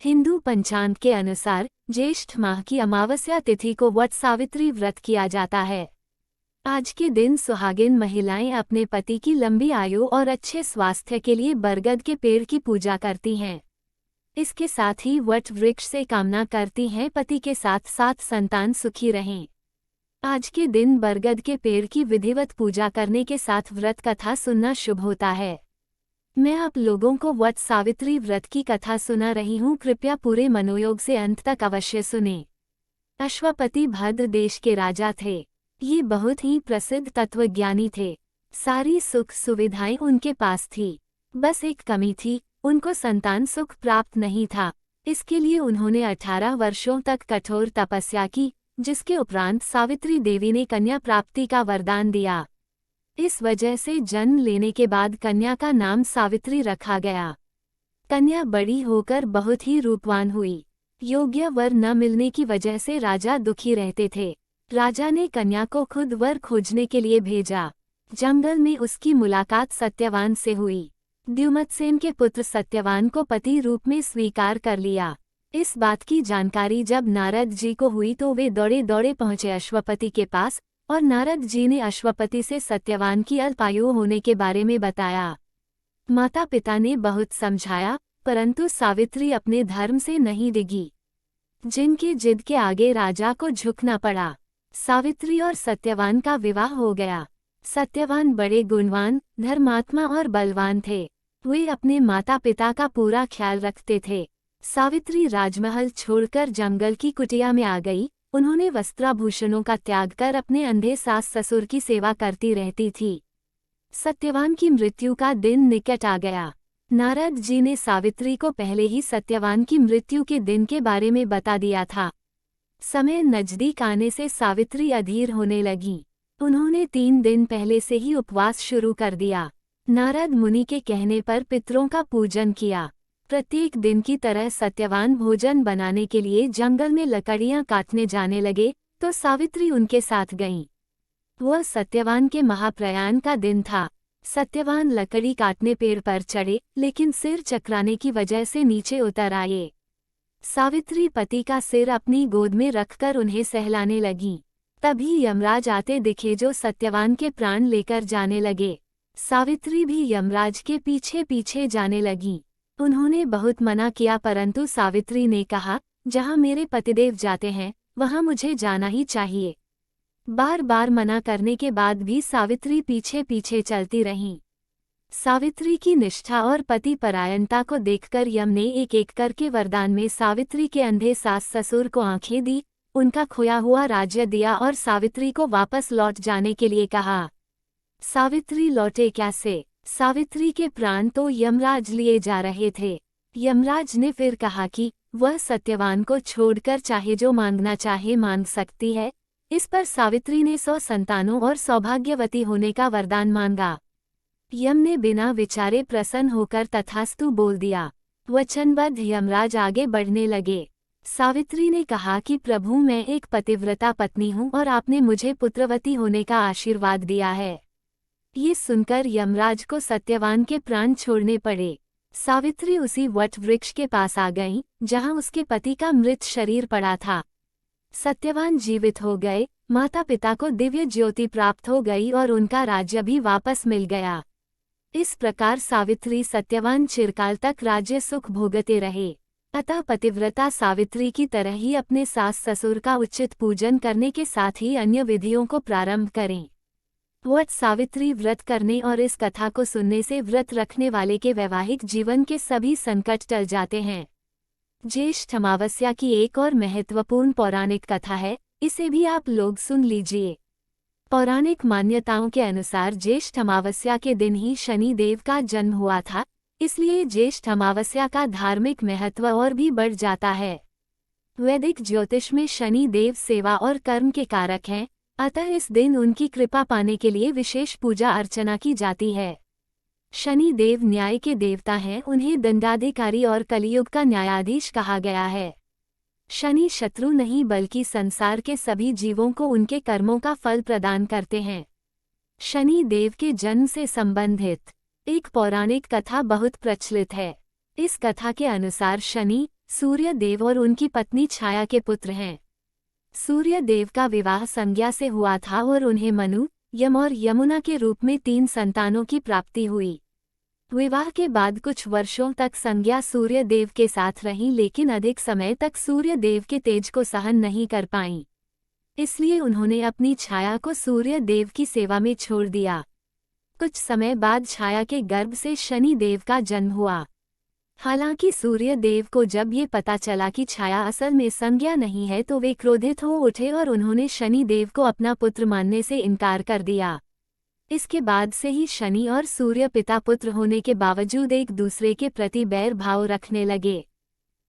हिंदू पंचांग के अनुसार ज्येष्ठ माह की अमावस्या तिथि को वट सावित्री व्रत किया जाता है। आज के दिन सुहागिन महिलाएं अपने पति की लंबी आयु और अच्छे स्वास्थ्य के लिए बरगद के पेड़ की पूजा करती हैं। इसके साथ ही वट वृक्ष से कामना करती हैं पति के साथ साथ संतान सुखी रहें। आज के दिन बरगद के पेड़ की विधिवत पूजा करने के साथ व्रत कथा सुनना शुभ होता है। मैं आप लोगों को वट सावित्री व्रत की कथा सुना रही हूँ, कृपया पूरे मनोयोग से अंत तक अवश्य सुनें। अश्वपति भद्र देश के राजा थे। ये बहुत ही प्रसिद्ध तत्वज्ञानी थे। सारी सुख सुविधाएं उनके पास थी। बस एक कमी थी, उनको संतान सुख प्राप्त नहीं था। इसके लिए उन्होंने 18 वर्षों तक कठोर तपस्या की, जिसके उपरांत सावित्री देवी ने कन्या प्राप्ति का वरदान दिया। इस वजह से जन्म लेने के बाद कन्या का नाम सावित्री रखा गया। कन्या बड़ी होकर बहुत ही रूपवान हुई। योग्य वर न मिलने की वजह से राजा दुखी रहते थे। राजा ने कन्या को खुद वर खोजने के लिए भेजा। जंगल में उसकी मुलाकात सत्यवान से हुई। द्युमत्सेन के पुत्र सत्यवान को पति रूप में स्वीकार कर लिया। इस बात की जानकारी जब नारद जी को हुई तो वे दौड़े दौड़े पहुंचे अश्वपति के पास, और नारद जी ने अश्वपति से सत्यवान की अल्पायु होने के बारे में बताया। माता पिता ने बहुत समझाया, परंतु सावित्री अपने धर्म से नहीं डिगी, जिनकी जिद के आगे राजा को झुकना पड़ा। सावित्री और सत्यवान का विवाह हो गया। सत्यवान बड़े गुणवान, धर्मात्मा और बलवान थे। वे अपने माता पिता का पूरा ख्याल रखते थे। सावित्री राजमहल छोड़कर जंगल की कुटिया में आ गई। उन्होंने वस्त्राभूषणों का त्याग कर अपने अंधे सास ससुर की सेवा करती रहती थी। सत्यवान की मृत्यु का दिन निकट आ गया। नारद जी ने सावित्री को पहले ही सत्यवान की मृत्यु के दिन के बारे में बता दिया था। समय नजदीक आने से सावित्री अधीर होने लगी। उन्होंने 3 दिन पहले से ही उपवास शुरू कर दिया। नारद मुनि के कहने पर पितरों का पूजन किया। प्रत्येक दिन की तरह सत्यवान भोजन बनाने के लिए जंगल में लकड़ियां काटने जाने लगे, तो सावित्री उनके साथ गईं। वह सत्यवान के महाप्रयाण का दिन था। सत्यवान लकड़ी काटने पेड़ पर चढ़े, लेकिन सिर चकराने की वजह से नीचे उतर आए। सावित्री पति का सिर अपनी गोद में रखकर उन्हें सहलाने लगीं। तभी यमराज आते दिखे, जो सत्यवान के प्राण लेकर जाने लगे। सावित्री भी यमराज के पीछे पीछे जाने लगीं। उन्होंने बहुत मना किया, परंतु सावित्री ने कहा, जहाँ मेरे पतिदेव जाते हैं वहाँ मुझे जाना ही चाहिए। बार बार मना करने के बाद भी सावित्री पीछे पीछे चलती रहीं। सावित्री की निष्ठा और पति परायणता को देखकर यम ने एक एक करके वरदान में सावित्री के अंधे सास ससुर को आंखें दी, उनका खोया हुआ राज्य दिया और सावित्री को वापस लौट जाने के लिए कहा। सावित्री लौटे कैसे? सावित्री के प्राण तो यमराज लिए जा रहे थे। यमराज ने फिर कहा कि वह सत्यवान को छोड़कर चाहे जो मांगना चाहे मांग सकती है। इस पर सावित्री ने 100 संतानों और सौभाग्यवती होने का वरदान मांगा। यम ने बिना विचारे प्रसन्न होकर तथास्तु बोल दिया। वचनबद्ध यमराज आगे बढ़ने लगे। सावित्री ने कहा कि प्रभु, मैं एक पतिव्रता पत्नी हूँ और आपने मुझे पुत्रवती होने का आशीर्वाद दिया है। ये सुनकर यमराज को सत्यवान के प्राण छोड़ने पड़े। सावित्री उसी वट वृक्ष के पास आ गईं, जहां उसके पति का मृत शरीर पड़ा था। सत्यवान जीवित हो गए, माता पिता को दिव्य ज्योति प्राप्त हो गई और उनका राज्य भी वापस मिल गया। इस प्रकार सावित्री सत्यवान चिरकाल तक राज्य सुख भोगते रहे। अतः पतिव्रता सावित्री की तरह ही अपने सास ससुर का उचित पूजन करने के साथ ही अन्य विधियों को प्रारंभ करें। वट सावित्री व्रत करने और इस कथा को सुनने से व्रत रखने वाले के वैवाहिक जीवन के सभी संकट टल जाते हैं। ज्येष्ठ अमावस्या की एक और महत्वपूर्ण पौराणिक कथा है, इसे भी आप लोग सुन लीजिए। पौराणिक मान्यताओं के अनुसार ज्येष्ठ अमावस्या के दिन ही शनि देव का जन्म हुआ था, इसलिए ज्येष्ठ अमावस्या का धार्मिक महत्व और भी बढ़ जाता है। वैदिक ज्योतिष में शनि देव सेवा और कर्म के कारक हैं, अतः इस दिन उनकी कृपा पाने के लिए विशेष पूजा अर्चना की जाती है। शनि देव न्याय के देवता हैं, उन्हें दंडाधिकारी और कलियुग का न्यायाधीश कहा गया है। शनि शत्रु नहीं बल्कि संसार के सभी जीवों को उनके कर्मों का फल प्रदान करते हैं। शनि देव के जन्म से संबंधित एक पौराणिक कथा बहुत प्रचलित है। इस कथा के अनुसार शनि सूर्य देव और उनकी पत्नी छाया के पुत्र हैं। सूर्य देव का विवाह संज्ञा से हुआ था और उन्हें मनु, यम और यमुना के रूप में 3 संतानों की प्राप्ति हुई। विवाह के बाद कुछ वर्षों तक संज्ञा सूर्य देव के साथ रहीं, लेकिन अधिक समय तक सूर्य देव के तेज को सहन नहीं कर पाईं। इसलिए उन्होंने अपनी छाया को सूर्य देव की सेवा में छोड़ दिया। कुछ समय बाद छाया के गर्भ से शनि देव का जन्म हुआ। हालांकि सूर्य देव को जब ये पता चला कि छाया असल में संज्ञा नहीं है तो वे क्रोधित हो उठे और उन्होंने शनि देव को अपना पुत्र मानने से इनकार कर दिया। इसके बाद से ही शनि और सूर्य पिता पुत्र होने के बावजूद एक दूसरे के प्रति बैर भाव रखने लगे।